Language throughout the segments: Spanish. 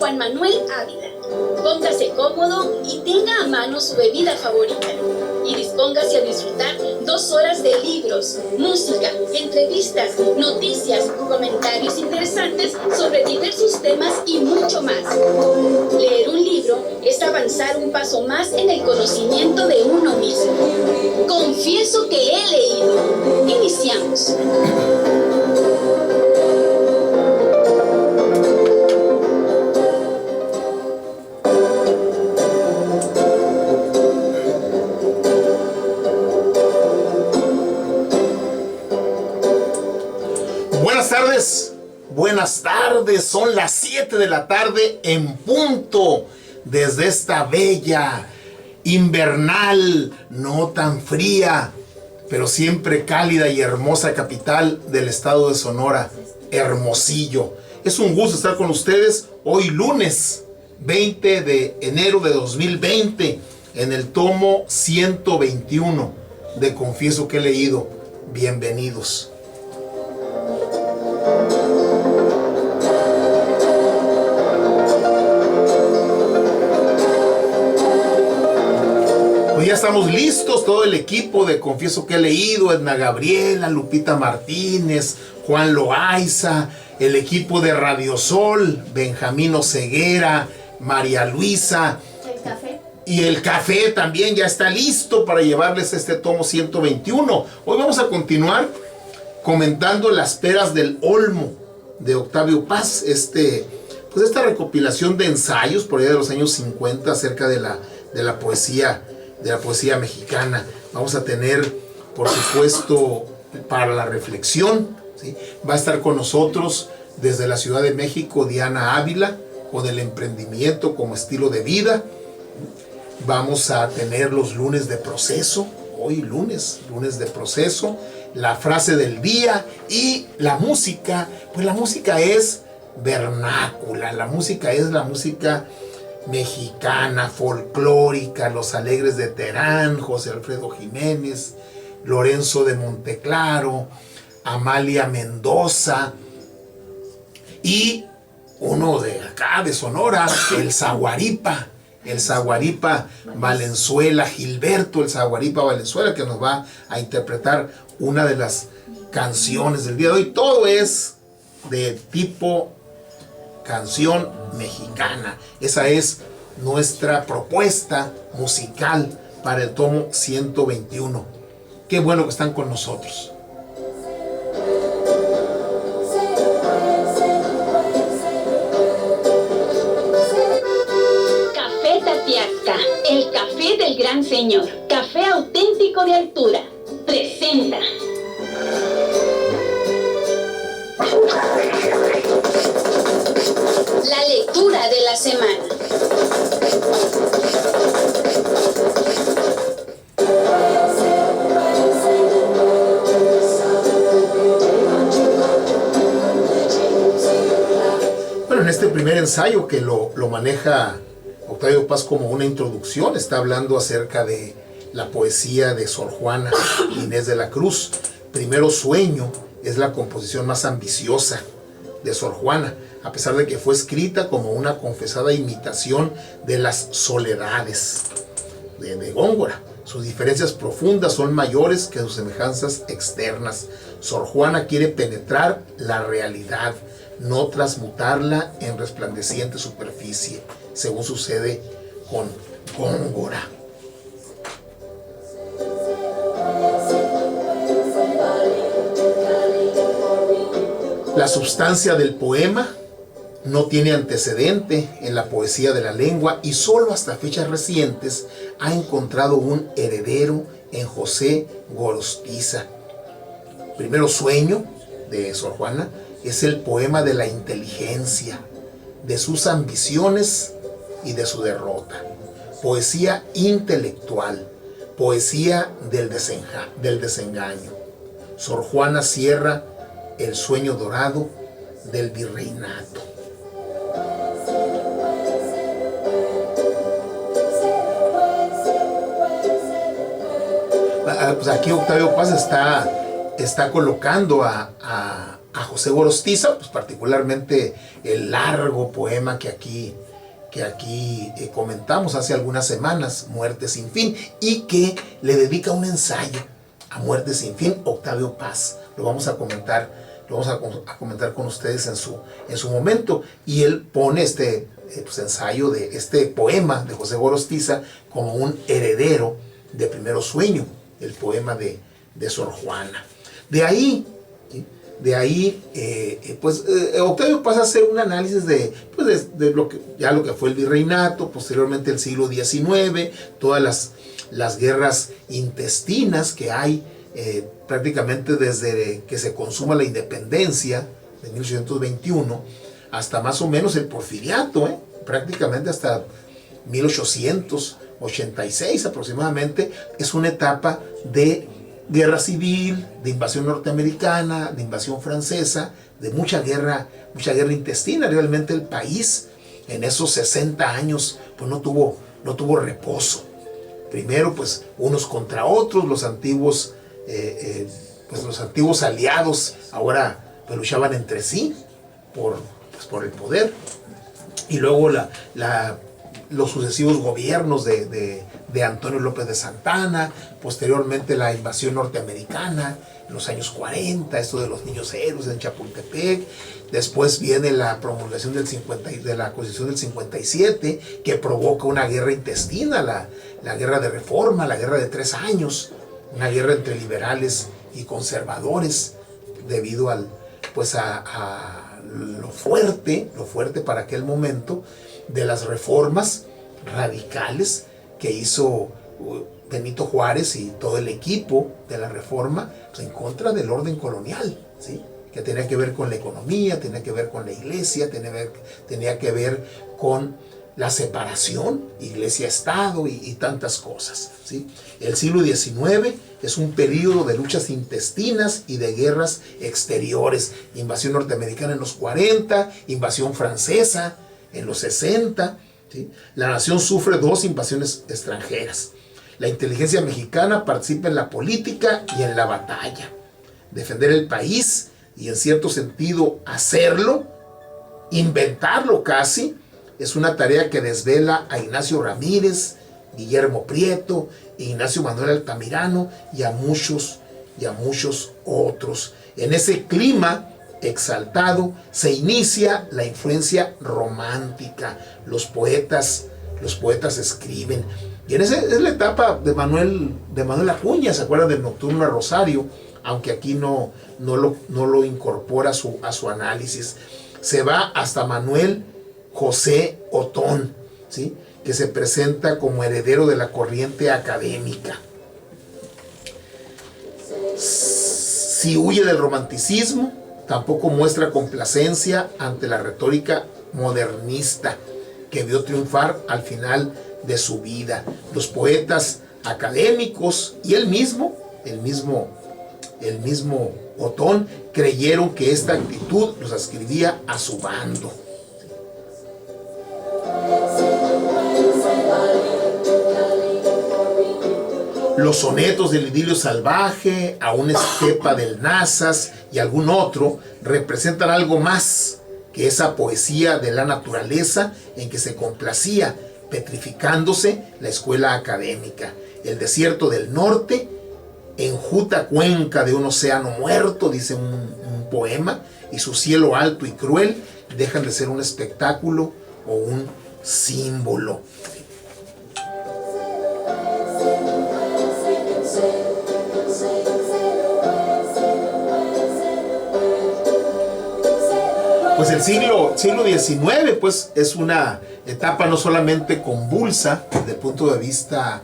Juan Manuel Ávila. Póngase cómodo y tenga a mano su bebida favorita. Y dispóngase a disfrutar 2 horas de libros, música, entrevistas, noticias, comentarios interesantes sobre diversos temas y mucho más. Leer un libro es avanzar un paso más en el conocimiento de uno mismo. Confieso que he leído. Iniciamos. Buenas tardes, son las 7 de la tarde en punto, desde esta bella, invernal, no tan fría, pero siempre cálida y hermosa capital del estado de Sonora, Hermosillo. Es un gusto estar con ustedes hoy lunes 20 de enero de 2020 en el tomo 121 de Confieso que he leído. Bienvenidos. Ya estamos listos, todo el equipo de Confieso que he leído, Edna Gabriela, Lupita Martínez, Juan Loaiza, el equipo de Radio Sol, Benjamín Oseguera, María Luisa. ¿El café? Y el café también ya está listo para llevarles este tomo 121. Hoy vamos a continuar comentando Las peras del Olmo de Octavio Paz, esta recopilación de ensayos por allá de los años 50 acerca de la poesía mexicana. Vamos a tener, por supuesto, para la reflexión, ¿sí? Va a estar con nosotros desde la Ciudad de México Diana Ávila, con el emprendimiento como estilo de vida. Vamos a tener los lunes de proceso, hoy lunes de proceso, la frase del día y la música. Pues la música es vernácula, la música es la música mexicana, folclórica, Los Alegres de Terán, José Alfredo Jiménez, Lorenzo de Monteclaro, Amalia Mendoza y uno de acá de Sonora, el Zaguaripa Valenzuela, Gilberto el Zaguaripa Valenzuela, que nos va a interpretar una de las canciones del día de hoy. Todo es de tipo canción mexicana. Esa es nuestra propuesta musical para el tomo 121. Qué bueno que están con nosotros. Café Tatiasca, el café del gran señor. Café auténtico de altura. Presenta. La lectura de la semana. Bueno, en este primer ensayo que lo maneja Octavio Paz como una introducción, está hablando acerca de la poesía de Sor Juana Inés de la Cruz. Primero Sueño es la composición más ambiciosa de Sor Juana, a pesar de que fue escrita como una confesada imitación de las soledades de Góngora. Sus diferencias profundas son mayores que sus semejanzas externas. Sor Juana quiere penetrar la realidad, no transmutarla en resplandeciente superficie, según sucede con Góngora. La substancia del poema no tiene antecedente en la poesía de la lengua y solo hasta fechas recientes ha encontrado un heredero en José Gorostiza. Primero Sueño, de Sor Juana, es el poema de la inteligencia, de sus ambiciones y de su derrota. Poesía intelectual, poesía del desengaño. Sor Juana cierra el sueño dorado del virreinato. Pues aquí Octavio Paz está colocando a a José Gorostiza, pues particularmente el largo poema que aquí comentamos hace algunas semanas, Muerte sin fin, y que le dedica un ensayo a Muerte sin fin, Octavio Paz. Lo vamos a comentar con ustedes en su momento. Y él pone este ensayo de este poema de José Gorostiza como un heredero de Primero Sueño, el poema de Sor Juana. De ahí, Octavio Paz hace un análisis de lo que fue el virreinato, posteriormente el siglo XIX, todas las guerras intestinas que hay prácticamente desde que se consuma la independencia de 1821 hasta más o menos el porfiriato, prácticamente hasta 1886 aproximadamente. Es una etapa de guerra civil, de invasión norteamericana, de invasión francesa, de mucha guerra intestina. Realmente el país en esos 60 años pues no tuvo reposo. Primero pues unos contra otros, los antiguos aliados ahora pues luchaban entre sí por el poder, y luego los sucesivos gobiernos de Antonio López de Santana, posteriormente la invasión norteamericana en los años 40, esto de los niños héroes en Chapultepec. Después viene la promulgación de la Constitución del 57, que provoca una guerra intestina, la guerra de Reforma, la guerra de 3 años, una guerra entre liberales y conservadores, debido a lo fuerte para aquel momento de las reformas radicales que hizo Benito Juárez y todo el equipo de la Reforma, pues, en contra del orden colonial, ¿sí? Que tenía que ver con la economía, tenía que ver con la iglesia, tenía que ver con la separación, iglesia-estado y tantas cosas, ¿sí? El siglo XIX es un periodo de luchas intestinas y de guerras exteriores. Invasión norteamericana en los 40, invasión francesa en los 60, ¿sí? La nación sufre 2 invasiones extranjeras. La inteligencia mexicana participa en la política y en la batalla. Defender el país y en cierto sentido hacerlo, inventarlo casi, es una tarea que desvela a Ignacio Ramírez, Guillermo Prieto, Ignacio Manuel Altamirano y a muchos otros. En ese clima exaltado se inicia la influencia romántica. Los poetas escriben. Y es la etapa de Manuel Acuña. ¿Se acuerdan del Nocturno a Rosario? Aunque aquí no lo incorpora a su análisis. Se va hasta Manuel José Otón, ¿sí? Que se presenta como heredero de la corriente académica. Si huye del romanticismo, tampoco muestra complacencia ante la retórica modernista que vio triunfar al final de su vida. Los poetas académicos y el mismo Otón creyeron que esta actitud los adscribía a su bando. Los sonetos del idilio salvaje, a una estepa del Nazas y algún otro representan algo más que esa poesía de la naturaleza en que se complacía, petrificándose la escuela académica. El desierto del norte, enjuta cuenca de un océano muerto, dice un poema, y su cielo alto y cruel dejan de ser un espectáculo o un símbolo. Pues el siglo XIX pues, es una etapa no solamente convulsa desde el punto de vista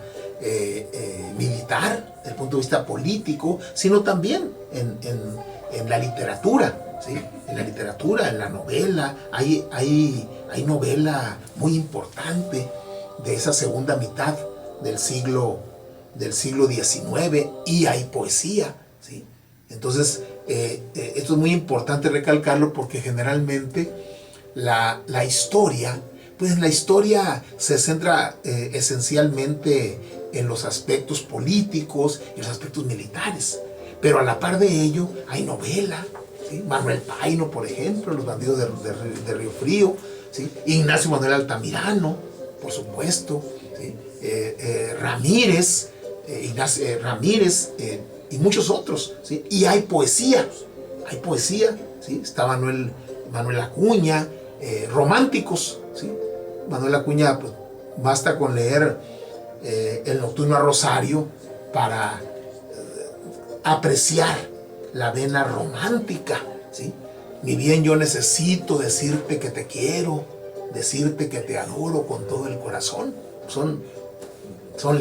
militar, desde el punto de vista político, sino también en la literatura, ¿sí? En la literatura, en la novela. Hay novela muy importante de esa segunda mitad del siglo XIX, y hay poesía, ¿sí? Entonces, esto es muy importante recalcarlo, porque generalmente la historia se centra esencialmente en los aspectos políticos y los aspectos militares, pero a la par de ello hay novela, ¿sí? Manuel Paino, por ejemplo, Los bandidos de Río Frío, ¿sí? Ignacio Manuel Altamirano, por supuesto, ¿sí? Ramírez, Ramírez y muchos otros, ¿sí? Y hay poesía, ¿sí? Está Manuel Acuña, románticos, ¿sí? Manuel Acuña, pues, basta con leer El Nocturno a Rosario para apreciar la vena romántica, ¿sí? Ni bien yo necesito decirte que te quiero, decirte que te adoro con todo el corazón. Son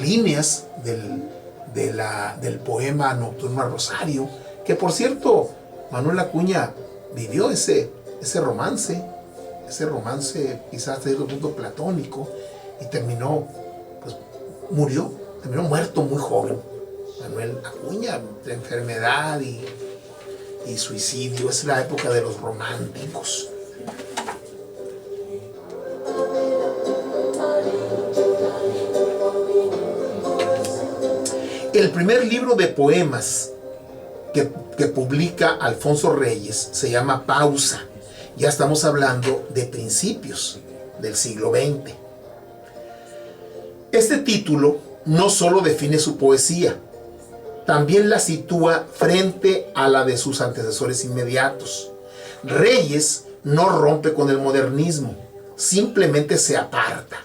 líneas del poema Nocturno a Rosario, que por cierto, Manuel Acuña vivió ese romance quizás hasta cierto punto platónico, y terminó muerto muy joven. Manuel Acuña, entre enfermedad y suicidio. Es la época de los románticos. El primer libro de poemas que publica Alfonso Reyes se llama Pausa. Ya estamos hablando de principios del siglo XX. Este título no solo define su poesía, también la sitúa frente a la de sus antecesores inmediatos. Reyes no rompe con el modernismo, simplemente se aparta.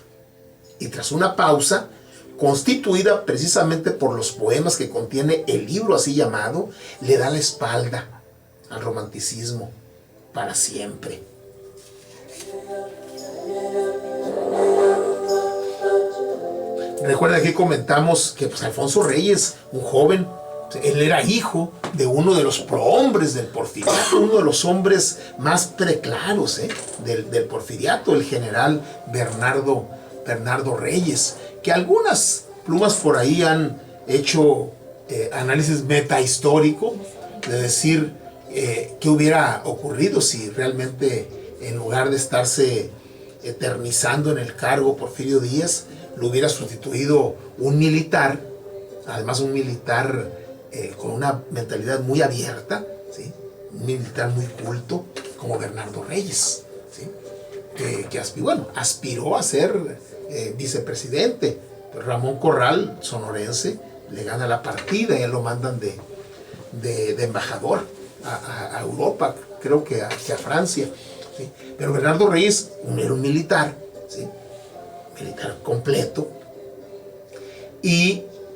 Y tras una pausa, constituida precisamente por los poemas que contiene el libro así llamado, le da la espalda al romanticismo para siempre. Recuerda que comentamos que Alfonso Reyes, un joven, él era hijo de uno de los prohombres del porfiriato, uno de los hombres más preclaros del porfiriato, el general Bernardo Reyes, que algunas plumas por ahí han hecho análisis metahistórico de decir qué hubiera ocurrido si realmente, en lugar de estarse eternizando en el cargo Porfirio Díaz, lo hubiera sustituido un militar, además un militar con una mentalidad muy abierta, ¿sí? Un militar muy culto como Bernardo Reyes, ¿sí? que aspiró a ser vicepresidente. Ramón Corral, sonorense, le gana la partida y él lo mandan de embajador a Europa, creo que hacia Francia, ¿sí? Pero Bernardo Reyes era un militar, ¿sí? Militar completo,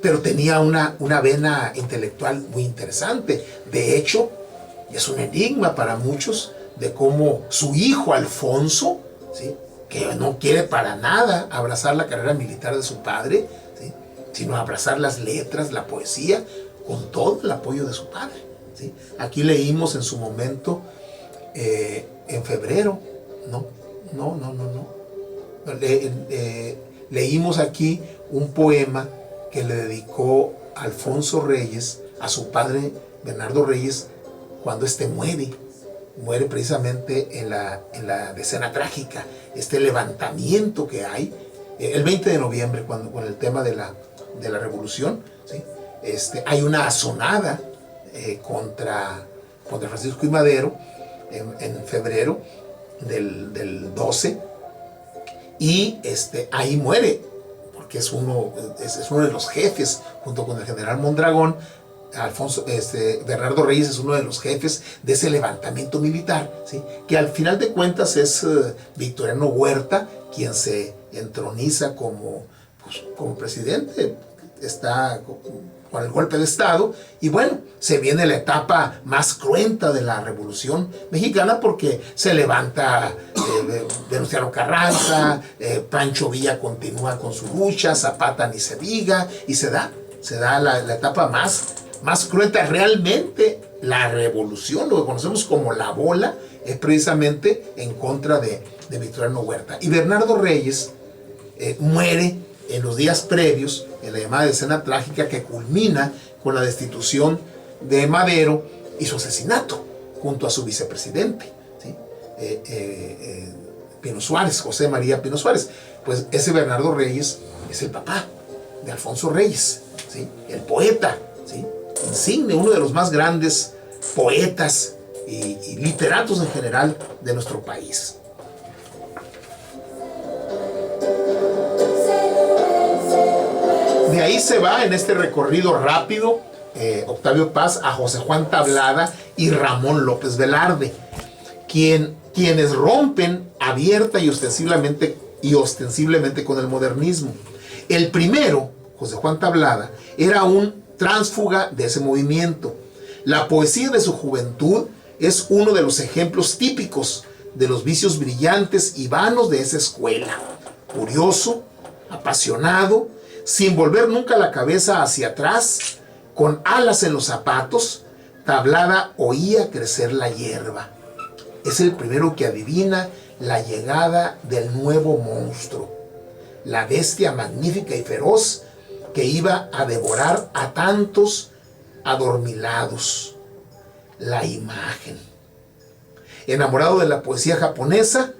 pero tenía una vena intelectual muy interesante. De hecho, es un enigma para muchos de cómo su hijo Alfonso, ¿sí? Que no quiere para nada abrazar la carrera militar de su padre, ¿sí? Sino abrazar las letras, la poesía, con todo el apoyo de su padre, ¿sí? Aquí leímos en su momento, en febrero, leímos aquí un poema que le dedicó Alfonso Reyes a su padre Bernardo Reyes cuando muere precisamente en la decena trágica, este levantamiento que hay el 20 de noviembre, con el tema de la revolución, ¿sí? Hay una asonada contra Francisco I. Madero en febrero del 12, y ahí muere, porque es uno de los jefes, junto con el general Mondragón. Bernardo Reyes es uno de los jefes de ese levantamiento militar, ¿sí? Que al final de cuentas es Victoriano Huerta quien se entroniza como presidente. Está con el golpe de Estado, y bueno, se viene la etapa más cruenta de la Revolución Mexicana, porque se levanta Venustiano Carranza, Pancho Villa continúa con su lucha, Zapata ni se diga, y se da la etapa más cruenta. Realmente la revolución, lo que conocemos como la bola, es precisamente en contra de Victoriano Huerta. Y Bernardo Reyes muere en los días previos, en la llamada escena trágica que culmina con la destitución de Madero y su asesinato junto a su vicepresidente, ¿sí? Pino Suárez, José María Pino Suárez. Pues ese Bernardo Reyes es el papá de Alfonso Reyes, ¿sí? El poeta, ¿sí? Insigne, uno de los más grandes poetas y literatos en general de nuestro país. De ahí se va en este recorrido rápido Octavio Paz a José Juan Tablada y Ramón López Velarde, quienes rompen abierta y ostensiblemente con el modernismo. El primero, José Juan Tablada, era un tránsfuga de ese movimiento. La poesía de su juventud es uno de los ejemplos típicos de los vicios brillantes y vanos de esa escuela. Curioso, apasionado, sin volver nunca la cabeza hacia atrás, con alas en los zapatos, Tablada oía crecer la hierba. Es el primero que adivina la llegada del nuevo monstruo, la bestia magnífica y feroz que iba a devorar a tantos adormilados. La imagen. Enamorado de la poesía japonesa,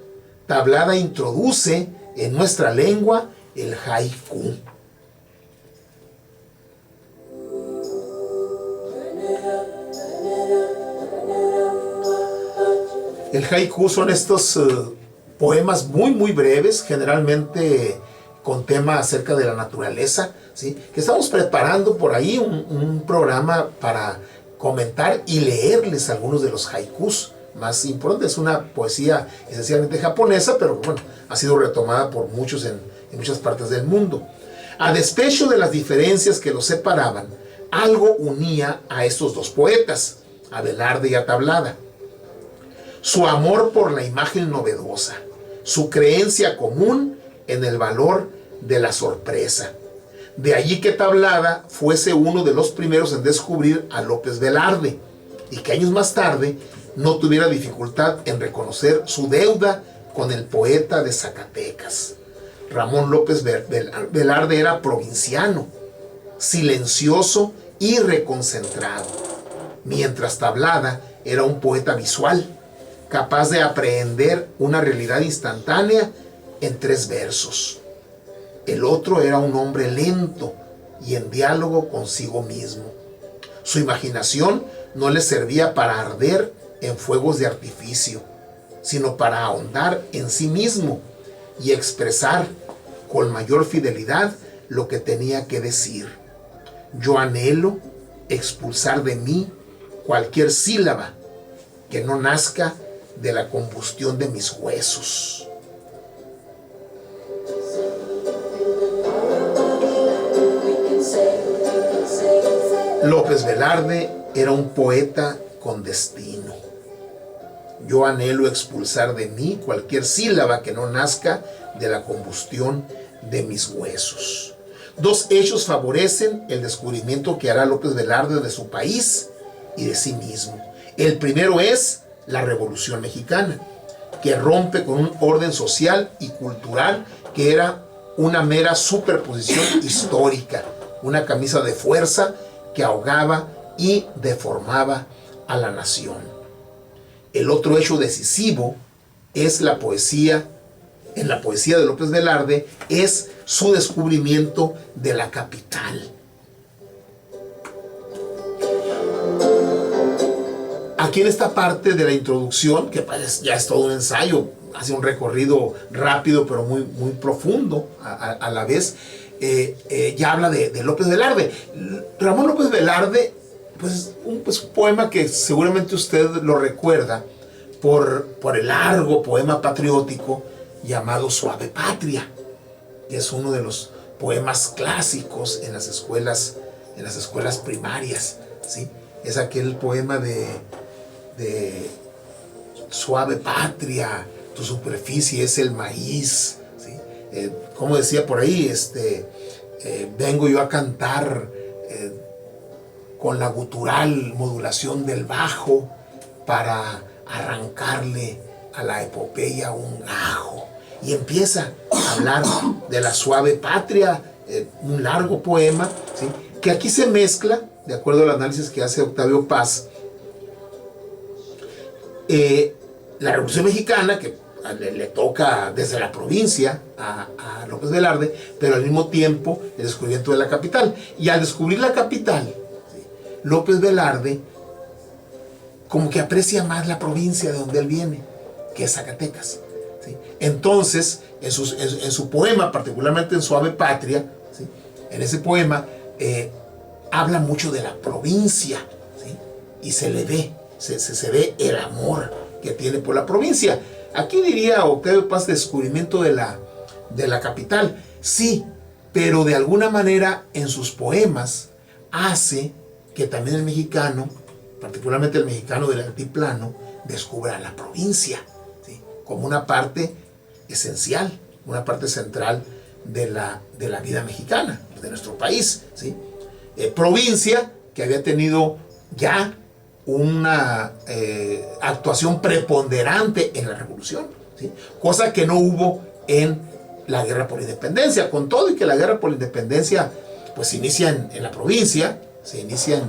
Tablada introduce en nuestra lengua el haiku. El haiku son estos poemas muy breves, generalmente con tema acerca de la naturaleza, ¿sí? Que estamos preparando por ahí un programa para comentar y leerles algunos de los haikus más importantes. Es una poesía esencialmente japonesa, pero bueno, ha sido retomada por muchos en muchas partes del mundo. A despecho de las diferencias que los separaban, algo unía a estos dos poetas, a Velarde y a Tablada: su amor por la imagen novedosa, su creencia común en el valor de la sorpresa. De allí que Tablada fuese uno de los primeros en descubrir a López Velarde, y que años más tarde no tuviera dificultad en reconocer su deuda con el poeta de Zacatecas. Ramón López Velarde era provinciano, silencioso y reconcentrado, mientras Tablada era un poeta visual, capaz de aprehender una realidad instantánea en 3 versos. El otro era un hombre lento y en diálogo consigo mismo. Su imaginación no le servía para arder en fuegos de artificio, sino para ahondar en sí mismo y expresar con mayor fidelidad lo que tenía que decir. Yo anhelo expulsar de mí cualquier sílaba que no nazca de la combustión de mis huesos. López Velarde era un poeta con destino. Yo anhelo expulsar de mí cualquier sílaba que no nazca de la combustión de mis huesos. 2 hechos favorecen el descubrimiento que hará López Velarde de su país y de sí mismo. El primero es la Revolución Mexicana, que rompe con un orden social y cultural que era una mera superposición histórica, una camisa de fuerza que ahogaba y deformaba a la nación. El otro hecho decisivo es la poesía. En la poesía de López Velarde es su descubrimiento de la capital. Aquí en esta parte de la introducción, que pues ya es todo un ensayo, hace un recorrido rápido pero muy profundo a la vez, ya habla de López Velarde. Ramón López Velarde, pues un poema que seguramente usted lo recuerda por el largo poema patriótico llamado Suave Patria, que es uno de los poemas clásicos en las escuelas primarias, ¿sí? Es aquel poema de Suave Patria, tu superficie es el maíz, ¿sí? Como decía por ahí, vengo yo a cantar con la gutural modulación del bajo para arrancarle a la epopeya un gajo. Y empieza a hablar de la suave patria, un largo poema, ¿sí? Que aquí se mezcla, de acuerdo al análisis que hace Octavio Paz, la Revolución Mexicana, que le toca desde la provincia a López Velarde, pero al mismo tiempo el descubrimiento de la capital. Y al descubrir la capital, ¿sí?, López Velarde como que aprecia más la provincia de donde él viene, que es Zacatecas, ¿sí? Entonces, en su poema, particularmente en Su Ave Patria, ¿sí? En ese poema habla mucho de la provincia, ¿sí? Y se le ve, se ve el amor que tiene por la provincia. Aquí diría Octavio Paz, descubrimiento de la capital, sí, pero de alguna manera en sus poemas hace que también el mexicano, particularmente el mexicano del altiplano, descubra la provincia, ¿sí? Como una parte esencial, una parte central de la vida mexicana, de nuestro país, ¿sí? Provincia que había tenido ya una actuación preponderante en la revolución, ¿sí? Cosa que no hubo en la guerra por la independencia, con todo y que la guerra por la independencia pues se inicia en la provincia, se inicia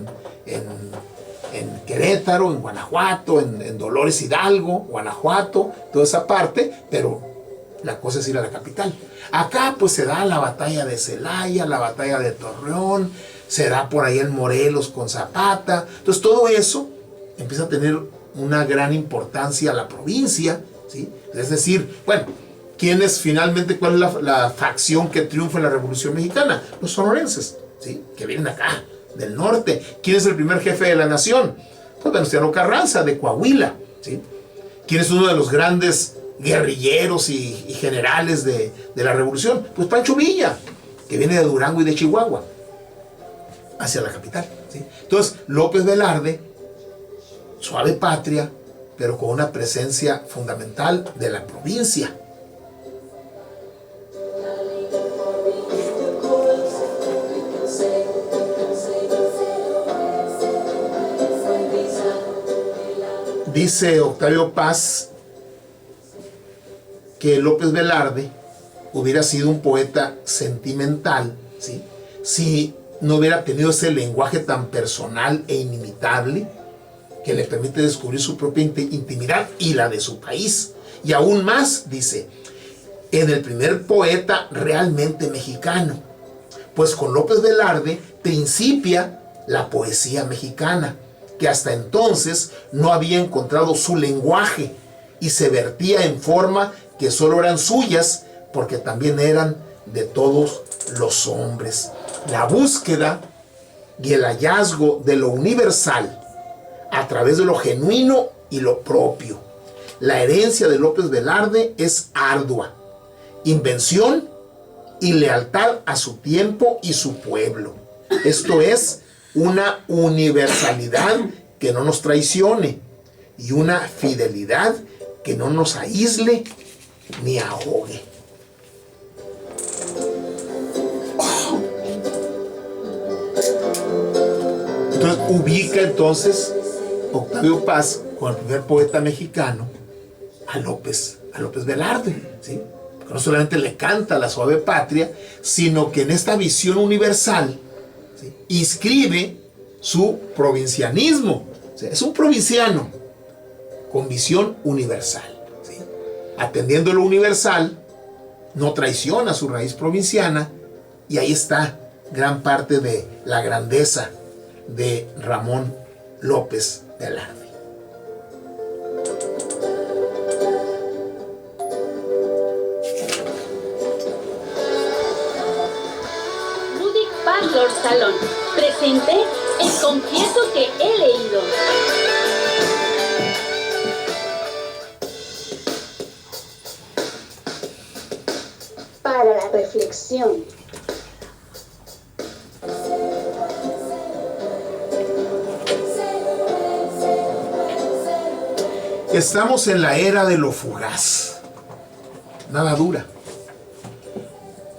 en Querétaro, en Guanajuato, en Dolores Hidalgo, Guanajuato, toda esa parte, pero la cosa es ir a la capital. Acá pues se da la batalla de Celaya, la batalla de Torreón, se da por ahí en Morelos con Zapata. Entonces todo eso empieza a tener una gran importancia a la provincia, ¿sí? Es decir, bueno, ¿cuál es la facción que triunfa en la Revolución Mexicana? Los sonorenses, ¿sí? Que vienen acá, del norte. ¿Quién es el primer jefe de la nación? Pues Venustiano Carranza, de Coahuila, ¿sí? ¿Quién es uno de los grandes guerrilleros y generales de la Revolución? Pues Pancho Villa, que viene de Durango y de Chihuahua, hacia la capital, ¿sí? Entonces, López Velarde, Su Ave Patria, pero con una presencia fundamental de la provincia. Dice Octavio Paz que López Velarde hubiera sido un poeta sentimental, ¿sí? Si no hubiera tenido ese lenguaje tan personal e inimitable que le permite descubrir su propia intimidad y la de su país. Y aún más, dice, en el primer poeta realmente mexicano, pues con López Velarde principia la poesía mexicana, que hasta entonces no había encontrado su lenguaje y se vertía en forma que solo eran suyas, porque también eran de todos los hombres. La búsqueda y el hallazgo de lo universal a través de lo genuino y lo propio. La herencia de López Velarde es ardua, invención y lealtad a su tiempo y su pueblo. Esto es una universalidad que no nos traicione y una fidelidad que no nos aísle ni ahogue. Entonces ubica Octavio Paz con el primer poeta mexicano a López Velarde, ¿sí? Porque no solamente le canta la Su Ave Patria, sino que en esta visión universal, ¿sí?, inscribe su provincianismo. O sea, es un provinciano con visión universal, ¿sí? Atendiendo lo universal, no traiciona su raíz provinciana, y ahí está gran parte de la grandeza de Ramón López Velarde. Ludwig Parlor Salón presente el Confieso que he leído. Para la reflexión. Estamos en la era de lo fugaz, nada dura.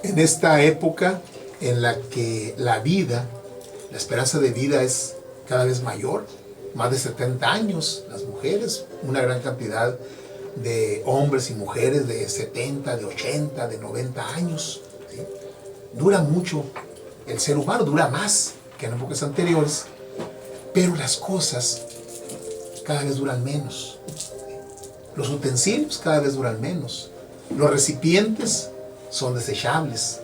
En esta época en la que la vida, la esperanza de vida es cada vez mayor, más de 70 años, las mujeres, una gran cantidad de hombres y mujeres de 70, de 80, de 90 años, ¿sí? Dura mucho el ser humano, dura más que en épocas anteriores, pero las cosas cada vez duran menos. Los utensilios cada vez duran menos. Los recipientes son desechables.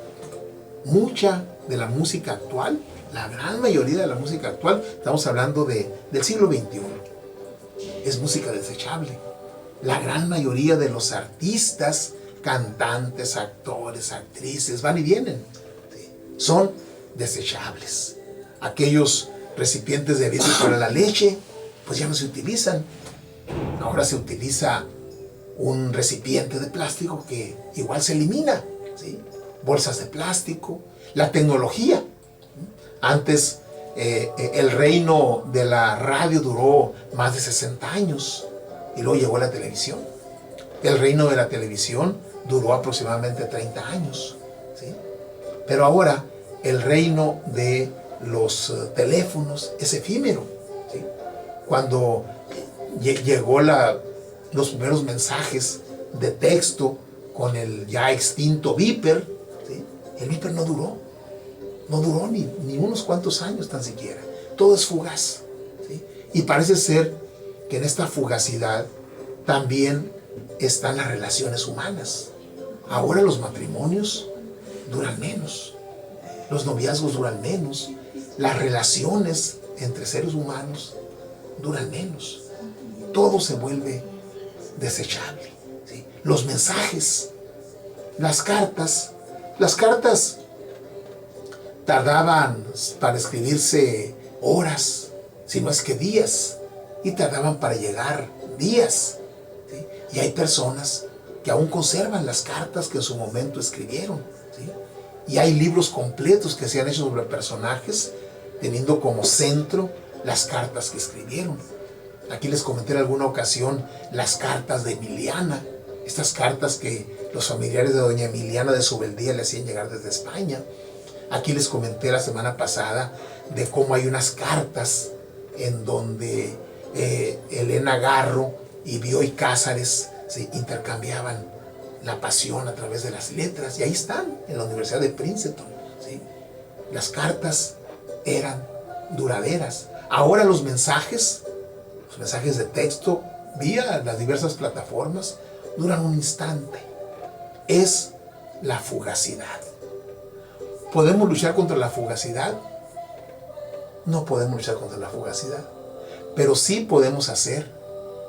Mucha de la música actual, la gran mayoría de la música actual, estamos hablando del siglo XXI, es música desechable. La gran mayoría de los artistas, cantantes, actores, actrices, van y vienen, ¿sí? Son desechables. Aquellos recipientes de vidrio para la leche, pues ya no se utilizan. Ahora se utiliza un recipiente de plástico que igual se elimina, ¿sí? Bolsas de plástico, la tecnología. Antes el reino de la radio duró más de 60 años y luego llegó la televisión. El reino de la televisión duró aproximadamente 30 años, ¿sí? Pero ahora el reino de los teléfonos es efímero, ¿sí? Cuando llegó los primeros mensajes de texto con el ya extinto Viper, ¿sí? El Viper no duró ni unos cuantos años tan siquiera. Todo es fugaz, ¿sí? Y parece ser que en esta fugacidad también están las relaciones humanas. Ahora los matrimonios duran menos, los noviazgos duran menos, las relaciones entre seres humanos duran menos. Todo se vuelve desechable, ¿sí? Los mensajes, las cartas tardaban para escribirse horas, si no es que días, y tardaban para llegar días, ¿sí? Y hay personas que aún conservan las cartas que en su momento escribieron, ¿sí? Y hay libros completos que se han hecho sobre personajes teniendo como centro las cartas que escribieron. Aquí les comenté en alguna ocasión las cartas de Emiliana, estas cartas que los familiares de doña Emiliana de Sobeldía le hacían llegar desde España. Aquí les comenté la semana pasada de cómo hay unas cartas en donde Elena Garro y Bioy Cázares se intercambiaban la pasión a través de las letras, y ahí están en la Universidad de Princeton, ¿sí? Las cartas eran duraderas. Ahora los mensajes de texto vía las diversas plataformas duran un instante. Es la fugacidad. ¿Podemos luchar contra la fugacidad? No podemos luchar contra la fugacidad, pero sí podemos hacer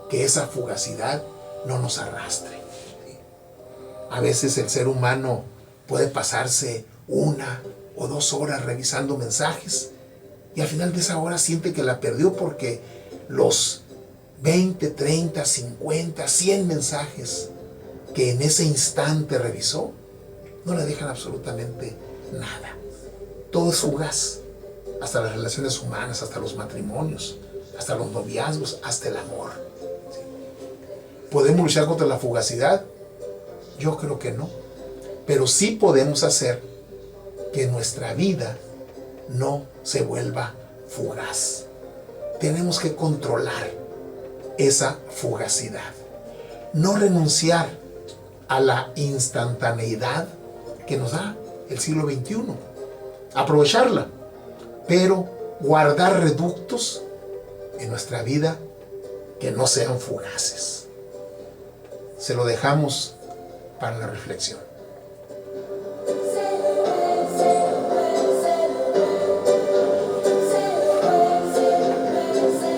que esa fugacidad no nos arrastre. A veces el ser humano puede pasarse 1 o 2 horas revisando mensajes y al final de esa hora siente que la perdió porque los 20, 30, 50, 100 mensajes que en ese instante revisó no le dejan absolutamente nada. Todo es fugaz, hasta las relaciones humanas, hasta los matrimonios, hasta los noviazgos, hasta el amor. ¿Sí? ¿Podemos luchar contra la fugacidad? Yo creo que no, pero sí podemos hacer que nuestra vida no se vuelva fugaz. Tenemos que controlar esa fugacidad, no renunciar a la instantaneidad que nos da el siglo XXI, aprovecharla, pero guardar reductos en nuestra vida que no sean fugaces. Se lo dejamos para la reflexión.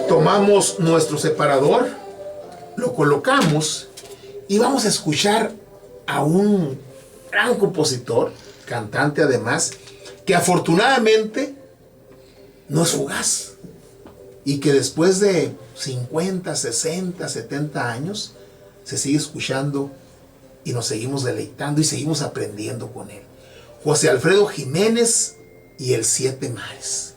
Tomamos nuestro separador, lo colocamos y vamos a escuchar a un gran compositor, cantante además, que afortunadamente no es fugaz y que después de 50, 60, 70 años se sigue escuchando y nos seguimos deleitando y seguimos aprendiendo con él. José Alfredo Jiménez y el Siete Mares.